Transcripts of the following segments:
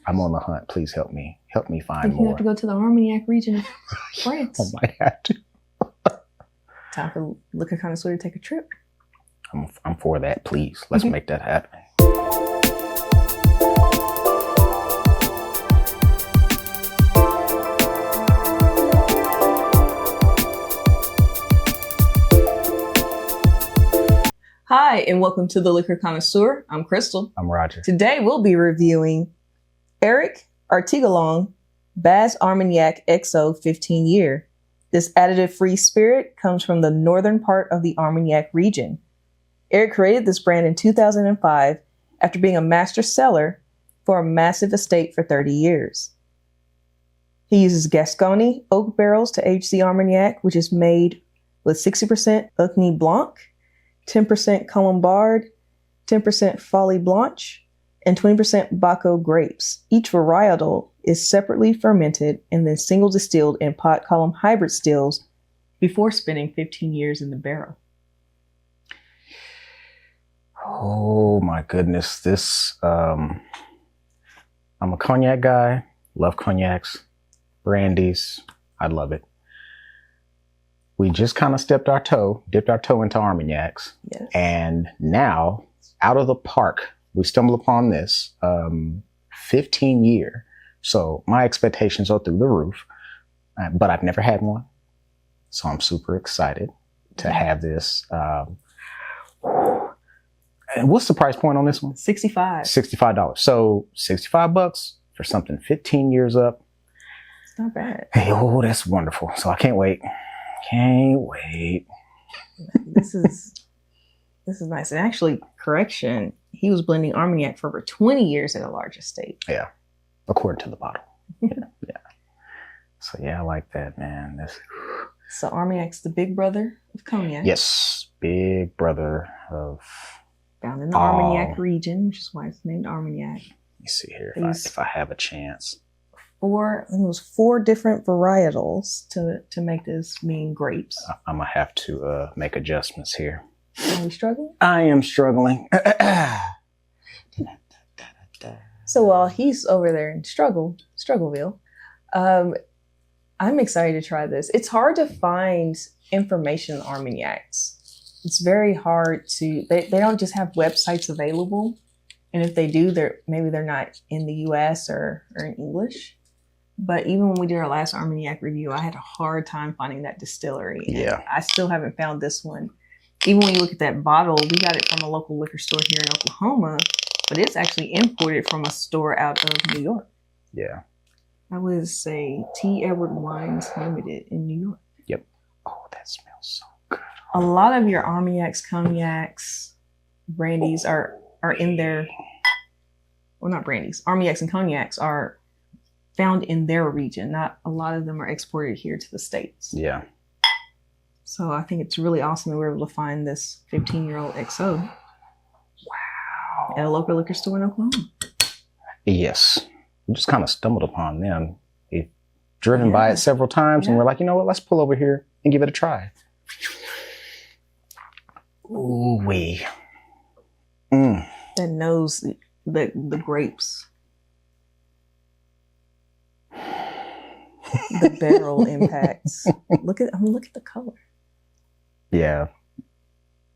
I'm on the hunt. Please help me. Help me find You more. have to go to the Armagnac region of France. I might have to. Time for Liquor Connoisseur to take a trip. I'm for that. Please, let's make that happen. Hi, and welcome to the Liquor Connoisseur. I'm Crystal. I'm Roger. Today we'll be reviewing Artiguelongue Bas-Armagnac XO 15 year. This additive-free spirit comes from the northern part of the Armagnac region. Eric created this brand in 2005 after being a master seller for a massive estate for 30 years. He uses Gascony oak barrels to age the Armagnac, which is made with 60% Ugni Blanc, 10% Colombard, 10% Folie Blanche, and 20% Baco grapes. Each varietal is separately fermented and then single distilled in pot column hybrid stills before spending 15 years in the barrel. Oh my goodness. This, I'm a cognac guy, love cognacs, brandies. I love it. We just kind of dipped our toe into Armagnacs. Yes. And now, out of the park, we stumbled upon this 15 year. So my expectations are through the roof, but I've never had one. So I'm super excited to have this. And what's the price point on this one? $65. $65. So $65 for something 15 years up. It's not bad. Hey, oh, that's wonderful. So I can't wait. Can't wait. This is nice. And actually, correction, he was blending Armagnac for over 20 years at a large estate. Yeah, according to the bottle. Yeah. So yeah, I like that, man. So Armagnac's the big brother of cognac. Yes, big brother of. Found in the Armagnac region, which is why it's named Armagnac. Let me see here if I have a chance. I think it was 4 different varietals to make this mean grapes. I'm gonna have to make adjustments here. Are you struggling? I am struggling. So while he's over there in Struggleville, I'm excited to try this. It's hard to find information on Armagnacs. It's very hard to. They don't just have websites available, and if they do, they're not in the U.S. or in English. But even when we did our last Armagnac review, I had a hard time finding that distillery. Yeah. I still haven't found this one. Even when you look at that bottle, we got it from a local liquor store here in Oklahoma, but it's actually imported from a store out of New York. Yeah. I would say T. Edward Wines Limited in New York. Yep. Oh, that smells so good. A lot of your Armagnacs, cognacs, brandies are in there. Well, not brandies. Armagnacs and cognacs are found in their region. Not a lot of them are exported here to the States. Yeah. So I think it's really awesome that we were able to find this 15-year-old XO. Wow. At a local liquor store in Oklahoma. Yes. We just kind of stumbled upon them. We've driven by it several times and we're like, you know what, let's pull over here and give it a try. Ooh wee. That nose, the grapes. The barrel impacts. Look at the color. Yeah.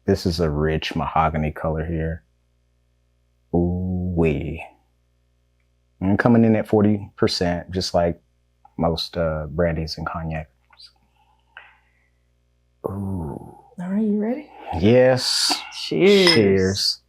This is a rich mahogany color here. Ooh wee. And coming in at 40%, just like most brandies and cognac. Ooh. All right, you ready? Yes. Cheers. Cheers.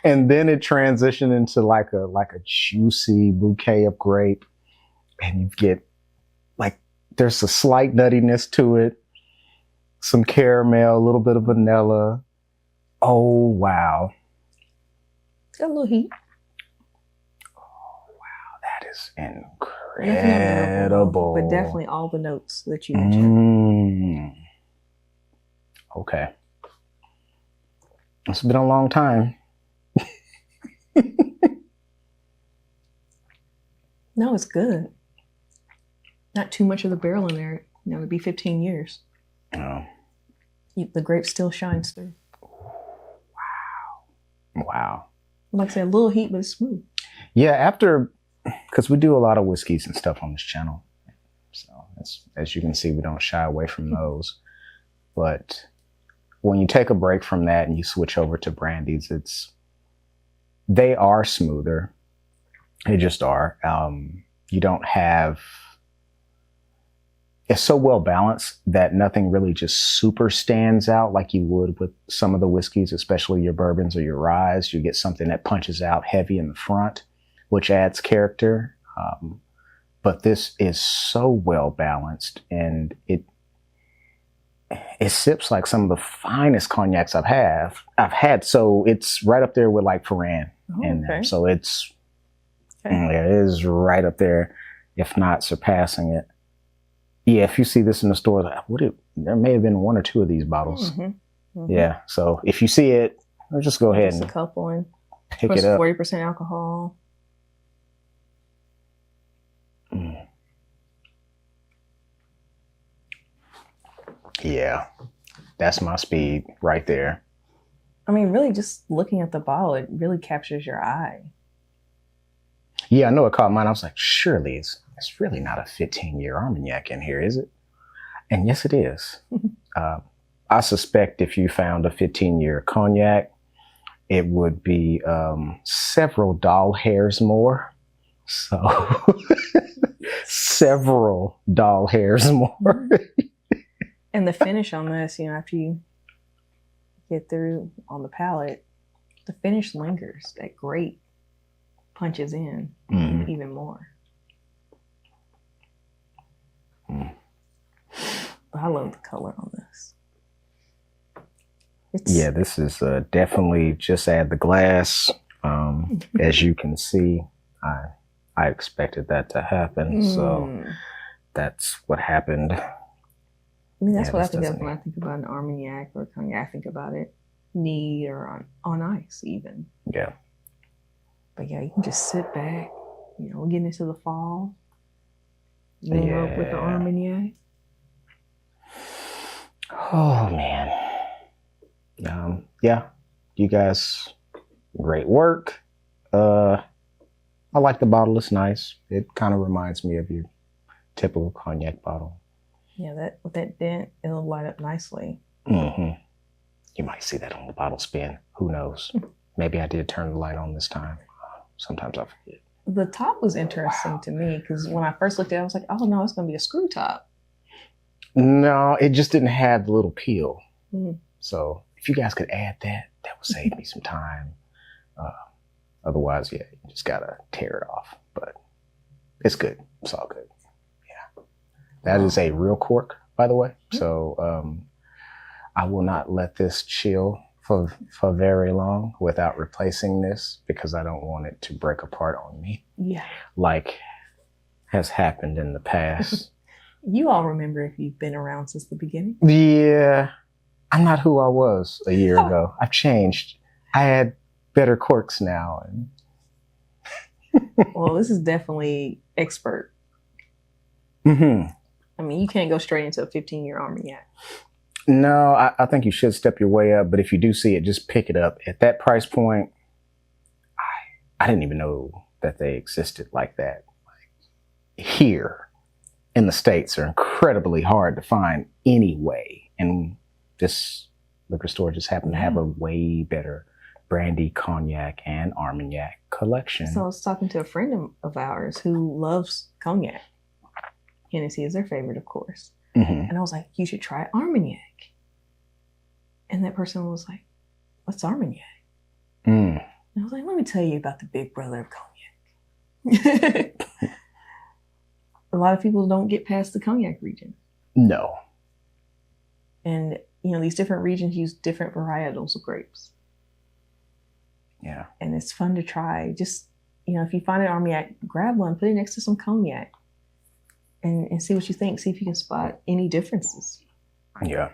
And then it transitioned into like a juicy bouquet of grape, and you get like there's a slight nuttiness to it, some caramel, a little bit of vanilla. Oh wow! It's got a little heat. Oh wow, that is incredible. But definitely all the notes that you mentioned. Okay. It's been a long time. No, it's good. Not too much of the barrel in there. You know, it'd be 15 years. Oh, The grape still shines through. wow. Like I said, a little heat, but it's smooth. Yeah, because we do a lot of whiskeys and stuff on this channel. So as you can see, we don't shy away from those. But when you take a break from that and you switch over to brandies, they are smoother. They just are. You don't have, it's so well balanced that nothing really just super stands out like you would with some of the whiskeys, especially your bourbons or your ryes. You get something that punches out heavy in the front, which adds character. But this is so well balanced, and it sips like some of the finest cognacs I've had. So it's right up there with like Ferran in there. So it is right up there, if not surpassing it. Yeah, if you see this in the store, there may have been one or two of these bottles. Yeah, so if you see it, just go ahead and a couple and pick it up. 40% alcohol. Yeah, that's my speed right there. I mean, really, just looking at the bottle, it really captures your eye. Yeah, I know it caught mine. I was like, surely it's really not a 15-year Armagnac in here, is it? And yes, it is. I suspect if you found a 15-year cognac, it would be several doll hairs more. So several doll hairs more. And the finish on this, after you get through on the palate, the finish lingers. That grape punches in even more. I love the color on this. Yeah, this is definitely just add the glass. As you can see, I expected that to happen. So that's what happened. I mean, that's what I think of when I think about an Armagnac or cognac. I think about it neat or on ice even. Yeah. But yeah, you can just sit back. We're getting into the fall. Warm up with the Armagnac. Oh, man. Yeah, you guys, great work. I like the bottle. It's nice. It kind of reminds me of your typical cognac bottle. Yeah, with that dent, it'll light up nicely. You might see that on the bottle spin. Who knows? Maybe I did turn the light on this time. Sometimes I forget. The top was interesting to me because when I first looked at it, I was like, oh no, it's going to be a screw top. No, it just didn't have the little peel. So if you guys could add that would save me some time. Otherwise, yeah, you just got to tear it off. But it's good. It's all good. Yeah. That is a real cork, by the way. So I will not let this chill for very long without replacing this because I don't want it to break apart on me. Yeah. Like has happened in the past. You all remember if you've been around since the beginning? Yeah. I'm not who I was a year ago. I've changed. I had better corks now. Well, this is definitely expert. I mean, you can't go straight into a 15-year Armagnac. No, I think you should step your way up. But if you do see it, just pick it up. At that price point, I didn't even know that they existed like that. Like, here in the States are incredibly hard to find anyway. And this liquor store just happened to have a way better brandy, cognac, and Armagnac collection. So I was talking to a friend of ours who loves cognac. Hennessy is their favorite, of course. And I was like, you should try Armagnac. And that person was like, what's Armagnac? And I was like, let me tell you about the big brother of cognac. A lot of people don't get past the cognac region. No. And, these different regions use different varietals of grapes. Yeah. And it's fun to try. Just, if you find an Armagnac, grab one, put it next to some cognac. And see what you think. See if you can spot any differences. Yeah.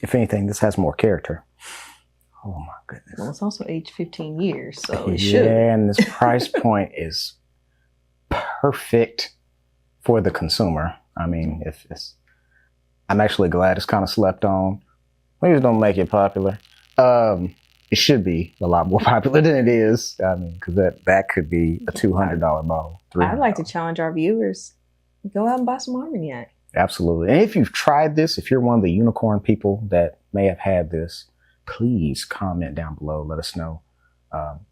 If anything, this has more character. Oh my goodness. Well, it's also aged 15 years, so it should. Yeah, and this price point is perfect for the consumer. I mean, I'm actually glad it's kind of slept on. Please don't make it popular. It should be a lot more popular than it is. I mean, because that could be a $200 bottle. I'd like to challenge our viewers. Go out and buy some Armagnac. Absolutely. And if you've tried this, if you're one of the unicorn people that may have had this, please comment down below. Let us know,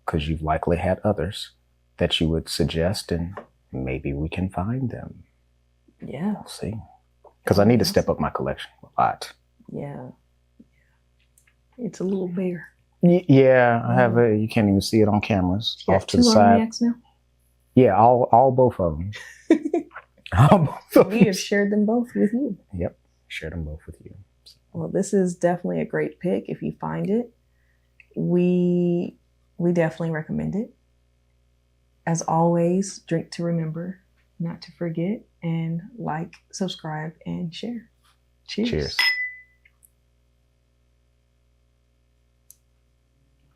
because you've likely had others that you would suggest, and maybe we can find them. Yeah. We'll see. Because I need to step up my collection a lot. Yeah. It's a little bare. Yeah, I have a. You can't even see it on cameras. You off to the side. Armagnacs now? Yeah, all both of them. All both of We have shared them both with you. Yep, shared them both with you. Well, this is definitely a great pick. If you find it, we definitely recommend it. As always, drink to remember, not to forget, and like, subscribe, and share. Cheers. Cheers.